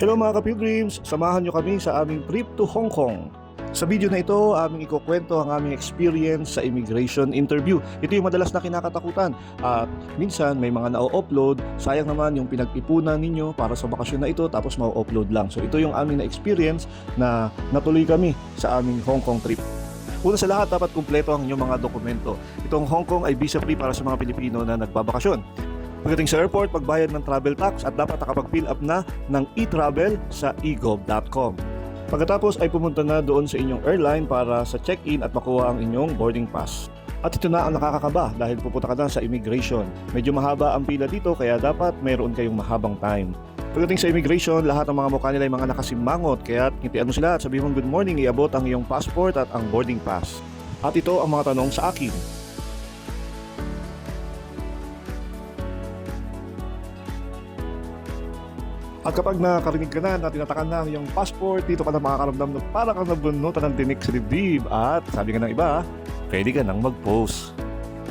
Hello mga ka-pilgrims, samahan nyo kami sa aming trip to Hong Kong. Sa video na ito, aming ikukwento ang aming experience sa immigration interview. Ito yung madalas na kinakatakutan at minsan may mga na-upload. Sayang naman yung pinag-ipunan ninyo para sa bakasyon na ito tapos ma-upload lang. So ito yung aming na-experience na natuloy kami sa aming Hong Kong trip. Una sa lahat, dapat kumpleto ang inyong mga dokumento. Itong Hong Kong ay visa-free para sa mga Pilipino na nagbabakasyon. Pagdating sa airport, magbayad ng travel tax at dapat nakapag-fill up na ng e-travel sa egov.com. Pagkatapos ay pumunta na doon sa inyong airline para sa check-in at makuha ang inyong boarding pass. At ito na ang nakakakaba dahil pupunta ka na sa immigration. Medyo mahaba ang pila dito kaya dapat mayroon kayong mahabang time. Pagdating sa immigration, lahat ng mga mukha nila ay mga nakasimangot kaya ngitian mo sila at sabihin mong good morning, iabot ang iyong passport at ang boarding pass. At ito ang mga tanong sa akin. At kapag nakarinig ka na tinatakan na yung passport, dito ka na makakaramdam na parang kang nabunutan ng tinik sa dibdib. At sabi nga ng iba, pwede ka nang mag-post.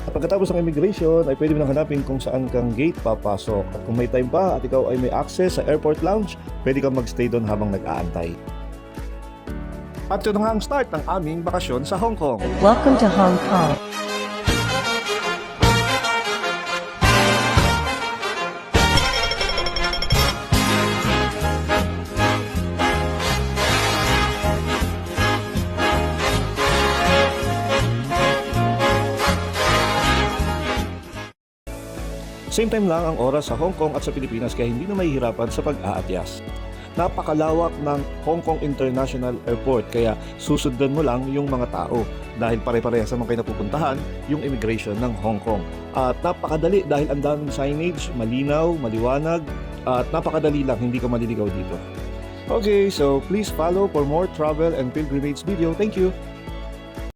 At pagkatapos ng immigration, ay pwede mo nang hanapin kung saan kang gate papasok. At kung may time pa at ikaw ay may access sa airport lounge, pwede kang magstay doon habang nag-aantay. At ito na nga ang start ng aming bakasyon sa Hong Kong. Welcome to Hong Kong. Same time lang ang oras sa Hong Kong at sa Pilipinas kaya hindi na mahihirapan sa pag-aatyas. Napakalawak ng Hong Kong International Airport kaya susundan mo lang yung mga tao dahil pare-parehas naman kayo napupuntahan yung immigration ng Hong Kong. At napakadali dahil ang daming signage, malinaw, maliwanag at napakadali lang, hindi ka maliligaw dito. Okay, so please follow for more travel and pilgrimage video. Thank you!